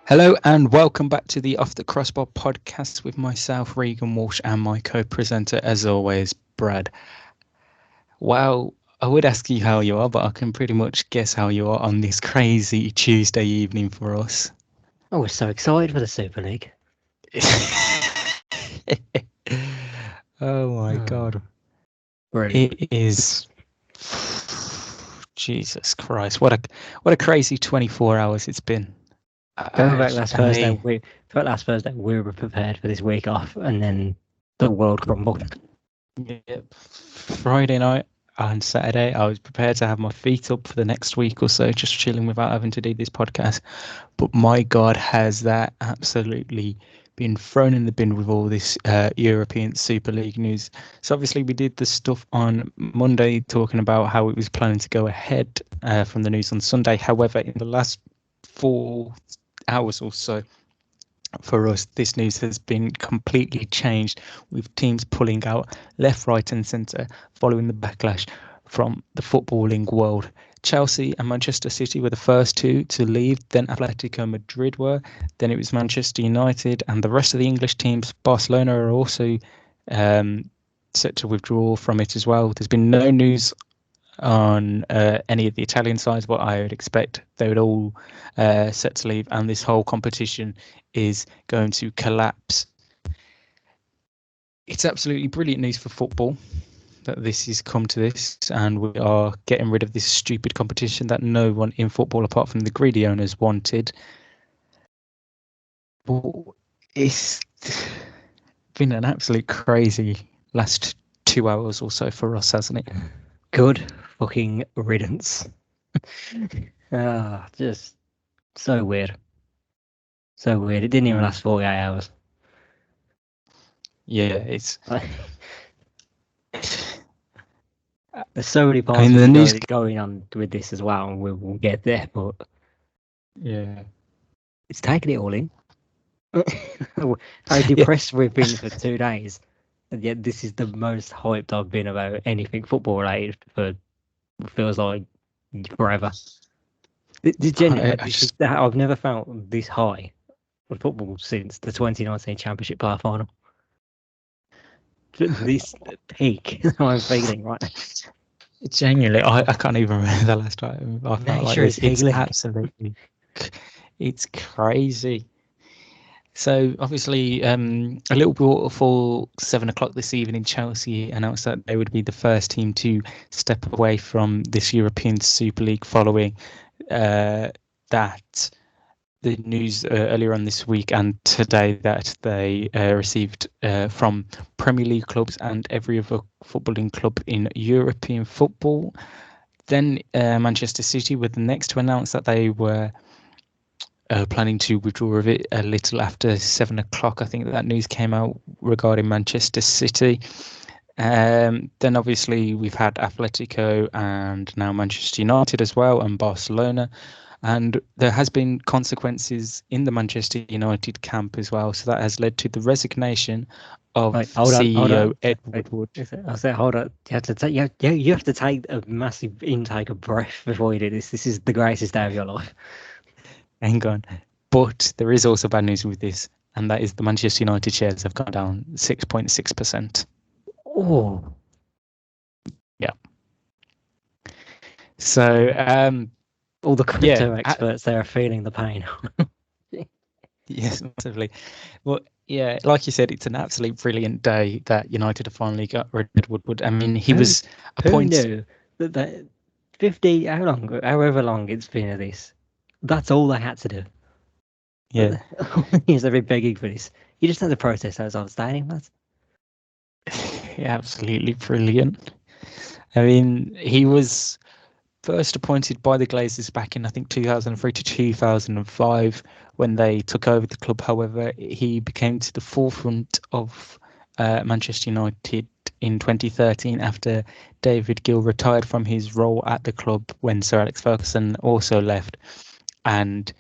Hello and welcome back to the Off the Crossbar podcast with myself, Regan Walsh, and my co-presenter, as always, Brad. Well, I would ask you how you are, but I can pretty much guess how you are on this crazy Tuesday evening for us. Oh, we're so excited for the Super League. Oh my God. Brilliant. It is... Jesus Christ, what a crazy 24 hours it's been. Going back last Thursday, we were prepared for this week off, and then the world crumbled. Friday night and Saturday, I was prepared to have my feet up for the next week or so, just chilling without having to do this podcast. But my God, has that absolutely been thrown in the bin with all this European Super League news. So obviously we did the stuff on Monday talking about how it was planning to go ahead from the news on Sunday. However, in the last 4 hours or so, for us, this news has been completely changed, with teams pulling out left, right, and centre following the backlash from the footballing world. Chelsea and Manchester City were the first two to leave, then Atletico Madrid were, then it was Manchester United, and the rest of the English teams. Barcelona are also set to withdraw from it as well. There's been no news on any of the Italian sides, but I would expect they would all set to leave, and this whole competition is going to collapse. It's absolutely brilliant news for football that this has come to this, and we are getting rid of this stupid competition that no one in football, apart from the greedy owners, wanted. But it's been an absolute crazy last 2 hours or so for us, hasn't it? Good fucking riddance. Just so weird. So weird. It didn't even last 48 hours. Yeah, it's... There's so many parts going on with this as well, and we'll get there, but yeah, it's taking it all in. How depressed we've been for 2 days, and yet this is the most hyped I've been about anything football related for, feels like, forever. I've never felt this high with football since the 2019 Championship playoff final. This peak I'm feeling right now. Genuinely, I can't even remember the last time I felt like this. It's absolutely, it's crazy. So obviously, a little bit before 7 o'clock this evening, Chelsea announced that they would be the first team to step away from this European Super League following that the news earlier on this week and today that they received from Premier League clubs and every other footballing club in European football. Then Manchester City were the next to announce that they were planning to withdraw of it a little after 7 o'clock. I think that news came out regarding Manchester City. Then obviously we've had Atletico and now Manchester United as well, and Barcelona. And there has been consequences in the Manchester United camp as well. So that has led to the resignation of CEO Ed Woodward. I said, hold on. You have to take a massive intake of breath before you do this. This is the greatest day of your life. Hang on. But there is also bad news with this, and that is the Manchester United shares have gone down 6.6%. Oh. Yeah. So all the crypto experts there are feeling the pain. Yes, massively. Well, yeah, like you said, it's an absolute brilliant day that United have finally got rid of Woodward. I mean, he was appointed. Who knew that 50, however long it's been of this, that's all they had to do. Yeah. They've been begging for this. You just had to protest outside the stadium, lads. Yeah, absolutely brilliant. I mean, he was first appointed by the Glazers back in, I think, 2003 to 2005 when they took over the club. However, he became to the forefront of Manchester United in 2013 after David Gill retired from his role at the club when Sir Alex Ferguson also left. And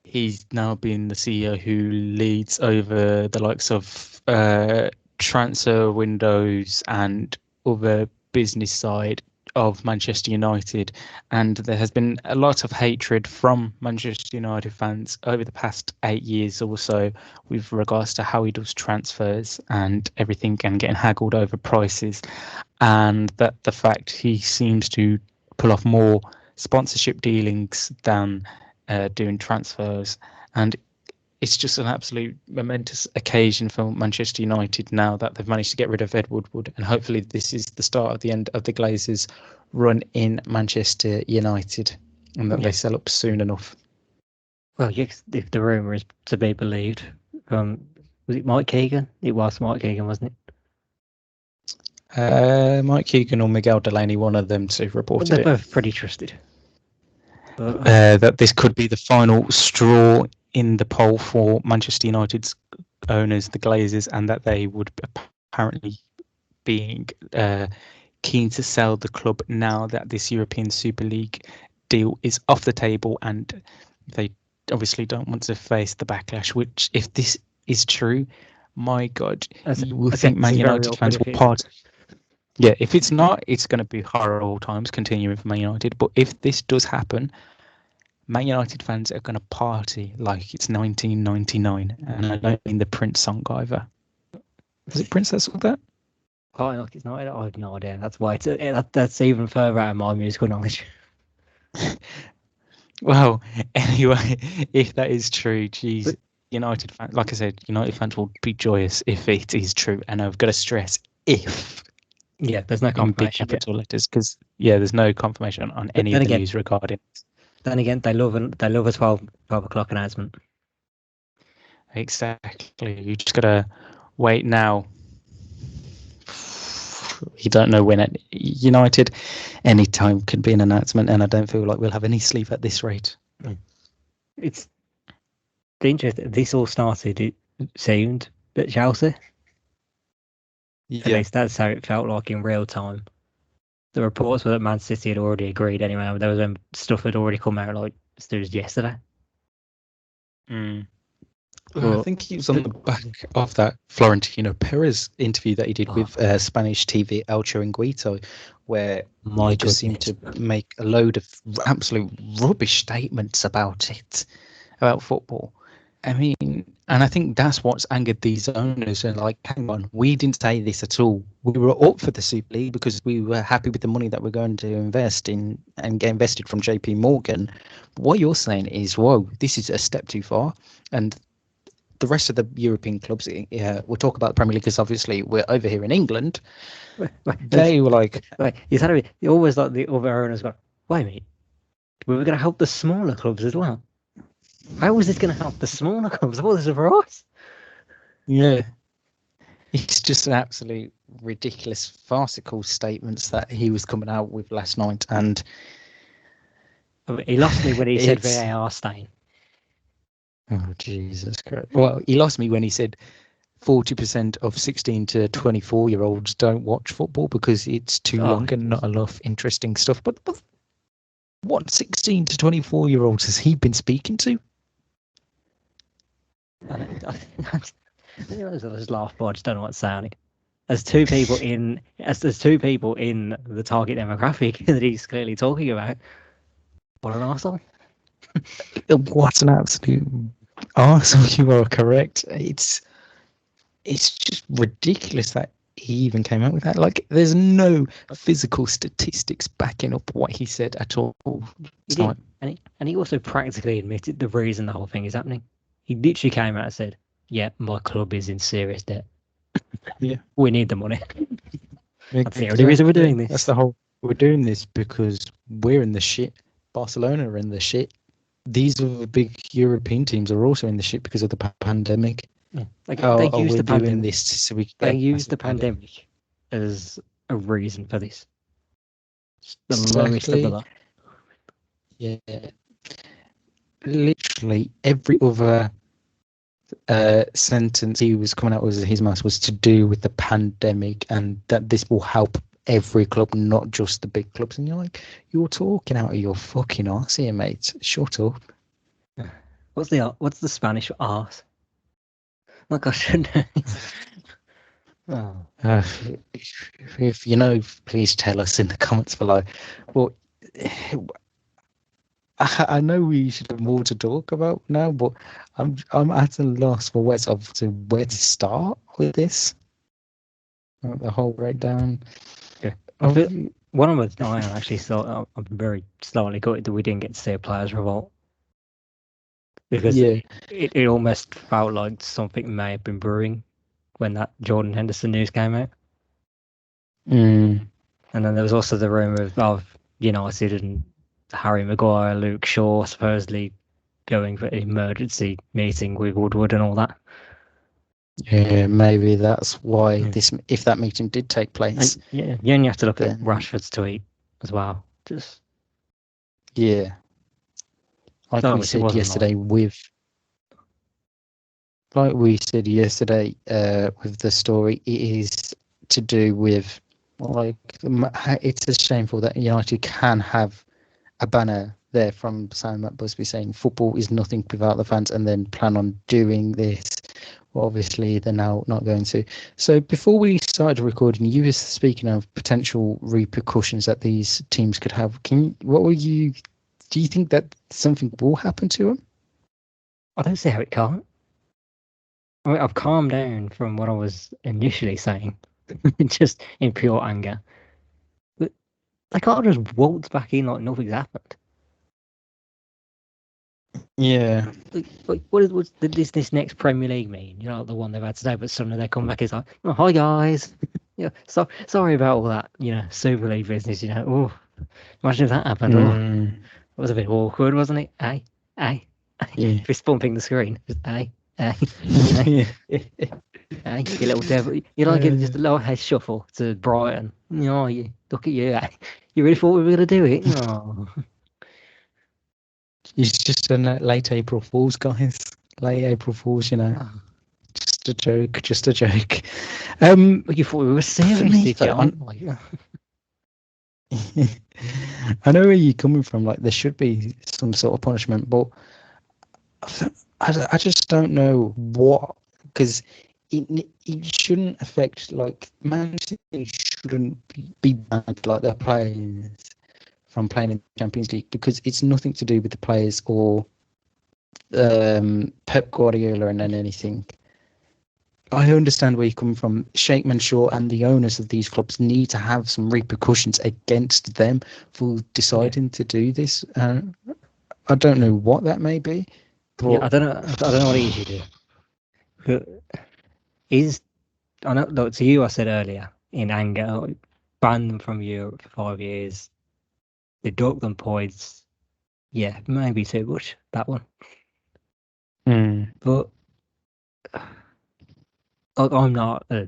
he's now been the CEO who leads over the likes of transfer windows and other business side of Manchester United, and there has been a lot of hatred from Manchester United fans over the past 8 years or so with regards to how he does transfers and everything, and getting haggled over prices, and that the fact he seems to pull off more sponsorship dealings than doing transfers. And it's just an absolute momentous occasion for Manchester United now that they've managed to get rid of Ed Woodward, and hopefully this is the start of the end of the Glazers' run in Manchester United, and that they sell up soon enough. Well, yes, if the rumour is to be believed, was it Mike Keegan? It was Mike Keegan, wasn't it? Mike Keegan or Miguel Delaney, one of them two reported They're both pretty trusted. But, that this could be the final straw in the poll for Manchester United's owners, the Glazers, and that they would apparently being keen to sell the club now that this European Super League deal is off the table, and they obviously don't want to face the backlash, which, if this is true, my God, you will think Man United fans will part. Yeah, if it's not, it's going to be horrible times continuing for Man United. But if this does happen, Man United fans are going to party like it's 1999. And I don't mean the Prince song either. Was it Prince that saw that? Oh, look, it's not. I have no idea. That's why that's even further out of my musical knowledge. Well, anyway, if that is true, geez, United fans, like I said, United fans will be joyous if it is true. And I've got to stress, if. Yeah, there's no confirmation. Big capital letters, because there's no confirmation on any of the news regarding it. Then again, they love a 12 o'clock announcement. Exactly. You just gotta wait now. You don't know when at United, any time could be an announcement, and I don't feel like we'll have any sleep at this rate. It's interesting. This all started, it seemed, at Chelsea. Yeah. At least that's how it felt like in real time. The reports were that Man City had already agreed anyway. There was stuff had already come out like as soon as yesterday. Well, I think he was on the back of that Florentino Perez interview that he did with Spanish TV El Chiringuito, where he just seemed to make a load of absolute rubbish statements about it, about football. I mean, and I think that's what's angered these owners. And like, hang on, we didn't say this at all. We were up for the Super League because we were happy with the money that we're going to invest in and get invested from JP Morgan. But what you're saying is, whoa, this is a step too far. And the rest of the European clubs, we'll talk about the Premier League because obviously we're over here in England. They were like, you always like the other owners go, wait a minute, we were going to help the smaller clubs as well. How was this going to help the smaller clubs? I thought this was for us. Yeah. It's just an absolute ridiculous, farcical statements that he was coming out with last night. And he lost me when he said VAR stain. Oh, Jesus Christ. Well, he lost me when he said 40% of 16 to 24-year-olds don't watch football because it's too long and not enough interesting stuff. But what 16 to 24-year-olds has he been speaking to? I just laugh, but I just don't know what to say on it. There's two people in the target demographic that he's clearly talking about. What an arsehole. What an absolute arsehole. You are correct. It's just ridiculous that he even came out with that. Like, there's no physical statistics backing up what he said at all. And he also practically admitted the reason the whole thing is happening. He literally came out and said, yeah, my club is in serious debt. Yeah. We need the money. That's the only reason we're doing this. That's the whole... We're doing this because we're in the shit. Barcelona are in the shit. These other big European teams are also in the shit because of the pandemic. Yeah. They use the pandemic. They use the pandemic as a reason for this. The lowest of the lot. Yeah. Literally every other sentence he was coming out with his mouth was to do with the pandemic, and that this will help every club, not just the big clubs. And you're like, you're talking out of your fucking arse here, mate. Shut up. What's the Spanish for arse? Like, I shouldn't know. Oh. If you know, please tell us in the comments below. Well, I know we should have more to talk about now, but I'm at a loss for where to start with this. The whole breakdown. Yeah. Of, One of the I actually thought I'm very slightly gutted that we didn't get to see a players' revolt, because yeah. it almost felt like something may have been brewing when that Jordan Henderson news came out. Mm. And then there was also the rumour of United and Harry Maguire, Luke Shaw supposedly going for an emergency meeting with Woodward and all that. Yeah, maybe that's why if that meeting did take place. And yeah, you only have to look then, at Rashford's tweet as well. Just yeah. Like we said yesterday with the story, it is to do with it's a shameful that United can have a banner there from Sam Busby saying football is nothing without the fans, and then plan on doing this. Well, obviously, they're now not going to. So before we started recording, you were speaking of potential repercussions that these teams could have. Do you think that something will happen to them? I don't see how it can't. I mean, I've calmed down from what I was initially saying, just in pure anger. But they can't just waltz back in like nothing's happened. Yeah. Like what's this next Premier League mean? The one they've had today, but suddenly they come back, it's like, oh, hi guys. Sorry about all that, Super League business, Oh, imagine if that happened. Oh, it was a bit awkward, wasn't it? Aye. Yeah. Fist bumping the screen. Just aye. Aye, you little devil. You like it, just a little head shuffle to Brighton. You look at you. You really thought we were gonna do it? Oh. It's just a late April Fools, guys. Late April Fools, Just a joke. You thought we were serious, did you? I know where you're coming from. Like, there should be some sort of punishment, but I just don't know what, because it shouldn't affect, like, Man City shouldn't be banned, like, their players from playing in the Champions League, because it's nothing to do with the players or Pep Guardiola and anything. I understand where you're coming from. Sheikh Mansour and the owners of these clubs need to have some repercussions against them for deciding to do this. I don't know what that may be. But Yeah, I don't know what it is you do. I know, look, to you, I said earlier in anger, ban them from Europe for 5 years, deduct them points. Yeah, maybe too much, that one. But I'm not a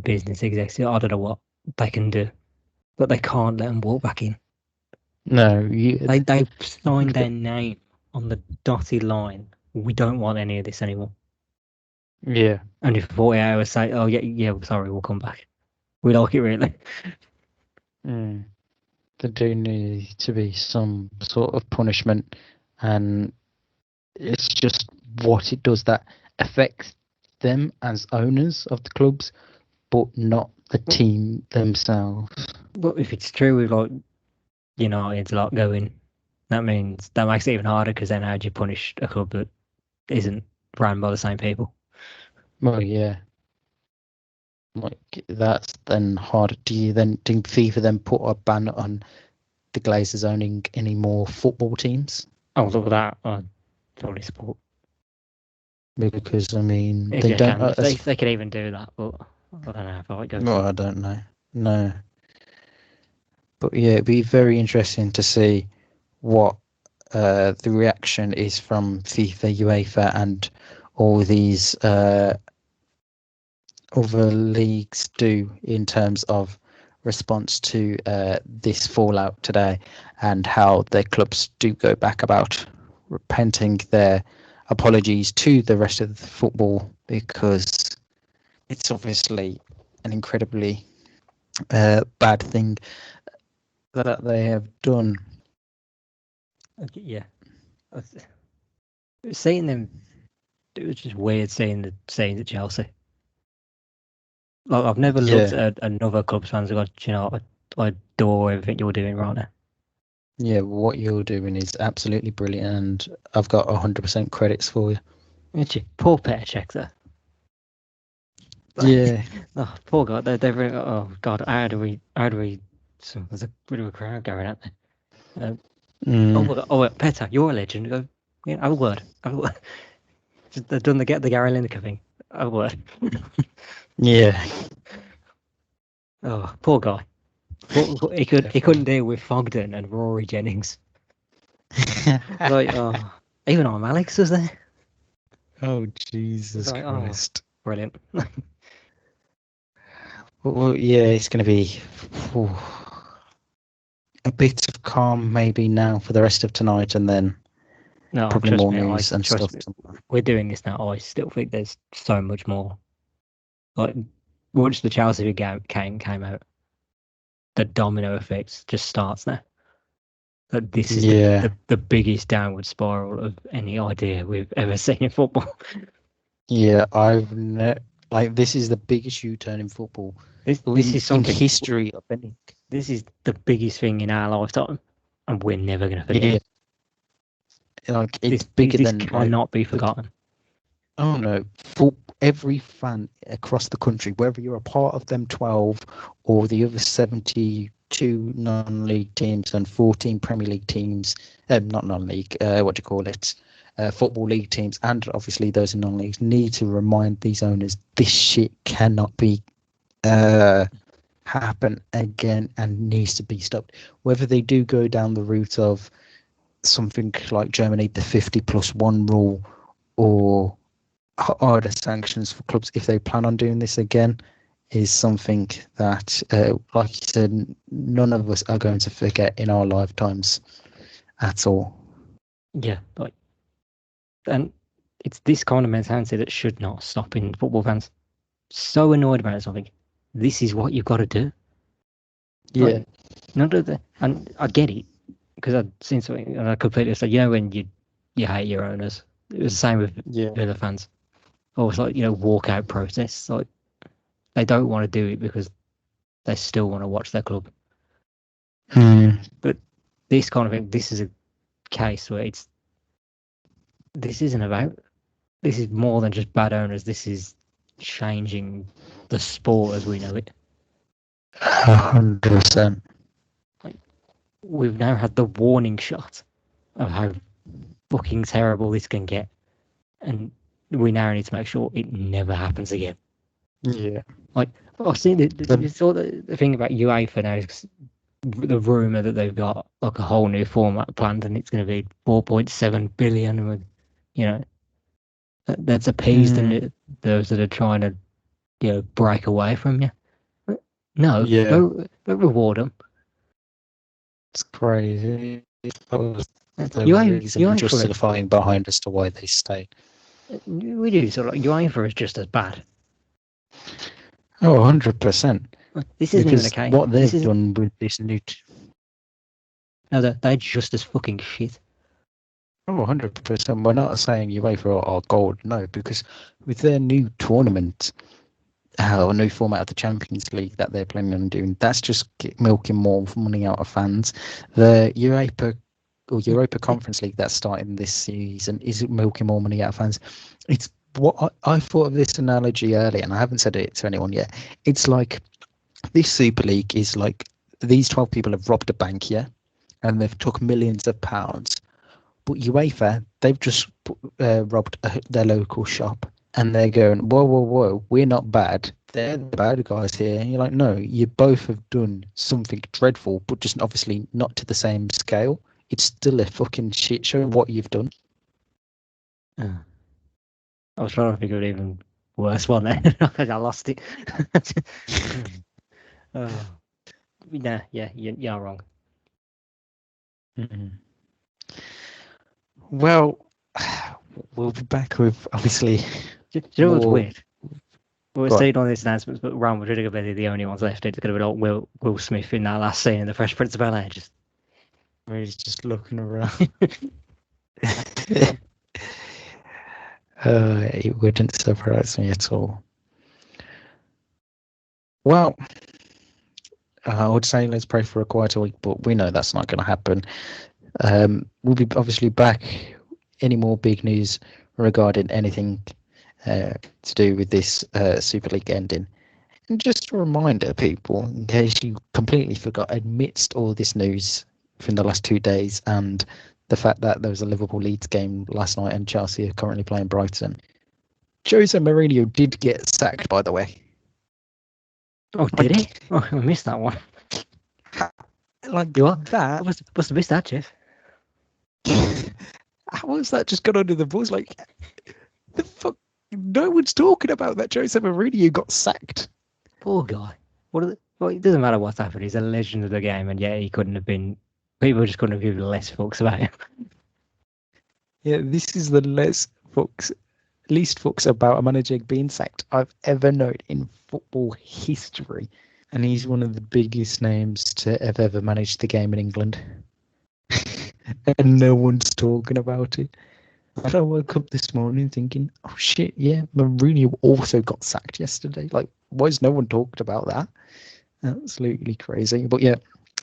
business executive. I don't know what they can do, but they can't let them walk back in. No, they signed their name on the dotted line. We don't want any of this anymore. Yeah. And if 40 hours say, oh yeah, sorry, we'll come back. We like it really. There do need to be some sort of punishment, and it's just what it does that affects them as owners of the clubs, but not the team themselves. But if it's true with like United's lot going, that makes it even harder, because then how do you punish a club that isn't run by the same people? Well, yeah. Like, that's then hard. Do FIFA then put a ban on the Glazers owning any more football teams? Oh, look at that! I totally support. Because I mean, If they don't. can, if they can even do that, but I don't know if I go. Well, I don't know. No. But yeah, it'd be very interesting to see what the reaction is from FIFA, UEFA, and all these other leagues do in terms of response to this fallout today, and how their clubs do go back about repenting their apologies to the rest of the football, because it's obviously an incredibly bad thing that they have done. Yeah, seeing them, it was just weird seeing the scenes at Chelsea. Like, I've never looked at another club's fans and gone, "Do you know, I adore everything you're doing right now." Yeah, what you're doing is absolutely brilliant, and I've got 100% credits for you. Actually, poor Petr Cech there. Yeah. Oh, poor guy. They're really, oh God, how do we? So there's a bit of a crowd going out there. Oh, Petr, you're a legend. Go, yeah, have a word. They've done the Gary Lineker thing. Have a word. Yeah. Oh, poor guy. He couldn't deal with Fogden and Rory Jennings. Like, oh, even Arm Alex was there. Oh, Jesus Like, Christ. Oh, brilliant. Well, yeah, it's going to be a bit of calm maybe now for the rest of tonight, and then No, probably trust more me, news and stuff. we're doing this now. I still think there's so much more. Like, once the Chelsea game came out, the domino effect just starts now. That this is the biggest downward spiral of any idea we've ever seen in football. Yeah, this is the biggest U-turn in football. This is something in history, I think. This is the biggest thing in our lifetime, and we're never going to forget. Yeah. Like, it's bigger than. This cannot be forgotten. Oh no! For every fan across the country, whether you're a part of them 12 or the other 72 non-league teams and 14 Premier League teams, not non-league, what do you call it? Football league teams, and obviously those in non-leagues, need to remind these owners this shit cannot be happen again and needs to be stopped. Whether they do go down the route of something like Germany, the 50+1 rule, or harder sanctions for clubs if they plan on doing this again, is something that, like you said, none of us are going to forget in our lifetimes at all. Yeah, and it's this kind of mentality that should not stop in football fans. So annoyed about something. This is what you've got to do. Yeah. And I get it, because I'd seen something and I completely said, when you hate your owners. It was the same with the other fans. Always walkout protests. Like, they don't want to do it because they still want to watch their club. But this kind of thing, this is a case where this is more than just bad owners. This is changing the sport as we know it. 100%. We've now had the warning shot of how fucking terrible this can get, and we now need to make sure it never happens again. Yeah. Like, I've seen the thing about UEFA now is the rumor that they've got like a whole new format planned, and it's going to be 4.7 billion. With, that's appeased those that are trying to break away from you. No, don't reward them. It's crazy. That was the reason justifying behind as to why they stayed. We do, so like UEFA is just as bad. Oh, 100%. This isn't even a case. What they've done with this new... No, they're just as fucking shit. Oh, 100%. We're not saying UEFA are gold, no, because with their new tournament, or new format of the Champions League that they're planning on doing, that's just milking more money out of fans. The Europa Conference League that's starting this season is milking more money out of fans. It's what I thought of this analogy earlier, and I haven't said it to anyone yet. It's like this Super League is like these 12 people have robbed a bank, and they've took millions of pounds. But UEFA, they've just robbed their local shop, and they're going, whoa, we're not bad. They're the bad guys here. And you're like, no, you both have done something dreadful, but just obviously not to the same scale. It's still a fucking shit show what you've done. I was trying to figure an even worse one there. I lost it. You're wrong. Mm-hmm. Well, we'll be back with obviously. Do you know what's weird? We're staying on this announcement, but Real Madrid are going to be the only ones left. It's going to be like Will Smith in that last scene in The Fresh Prince of Bel-Air. He's just looking around. It wouldn't surprise me at all. Well, I would say let's pray for a quieter week, but we know that's not going to happen. We'll be obviously back. Any more big news regarding anything to do with this Super League ending? And just a reminder, people, in case you completely forgot, amidst all this news from the last 2 days and the fact that there was a Liverpool Leeds game last night and Chelsea are currently playing Brighton, Jose Mourinho did get sacked, by the way. Oh, did he? Oh, I missed that one. Like what? that? I must have missed that, Jeff. How was that just got under the buzz? Like, the fuck? No one's talking about that Jose Mourinho got sacked. Poor guy. Well, it doesn't matter what's happened. He's a legend of the game, and yeah, he couldn't have been. People just couldn't have given less fucks about him. Yeah, this is the least fucks about a manager being sacked I've ever known in football history. And he's one of the biggest names to have ever managed the game in England. And no one's talking about it. I woke up this morning thinking, oh shit, yeah, Mourinho also got sacked yesterday. Like, why is no one talking about that? Absolutely crazy. But yeah,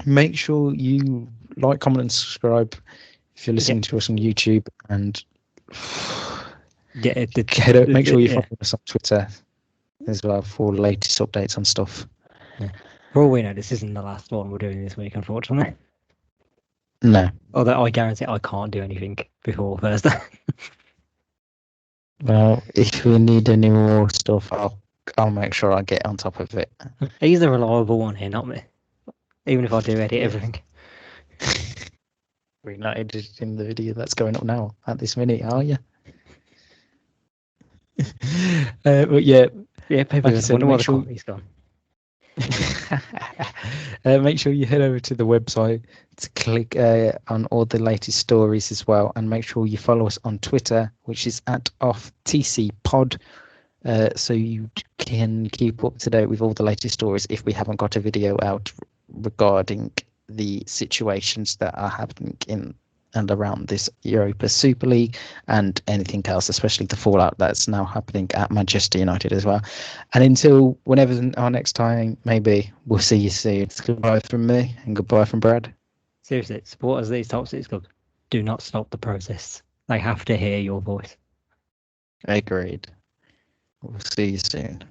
make sure you like, comment, and subscribe if you're listening to us on YouTube. And make sure you follow us on Twitter as well for latest updates on stuff. Yeah. For all we know, this isn't the last one we're doing this week, unfortunately. No. Although I guarantee I can't do anything before Thursday. Well, if we need any more stuff, I'll make sure I get on top of it. He's the reliable one here, not me. Even if I do edit everything. We're not editing the video that's going up now at this minute, are you? But yeah, people just wonder why the comedy's gone. Make sure you head over to the website to click on all the latest stories as well, and make sure you follow us on Twitter, which is @OffTCPod, so you can keep up to date with all the latest stories if we haven't got a video out regarding the situations that are happening in and around this Europa Super League and anything else, especially the fallout that's now happening at Manchester United as well. And until whenever our next time, maybe we'll see you soon. It's goodbye from me and goodbye from Brad. Seriously, supporters of these top six clubs, do not stop the protests. They have to hear your voice. Agreed. We'll see you soon.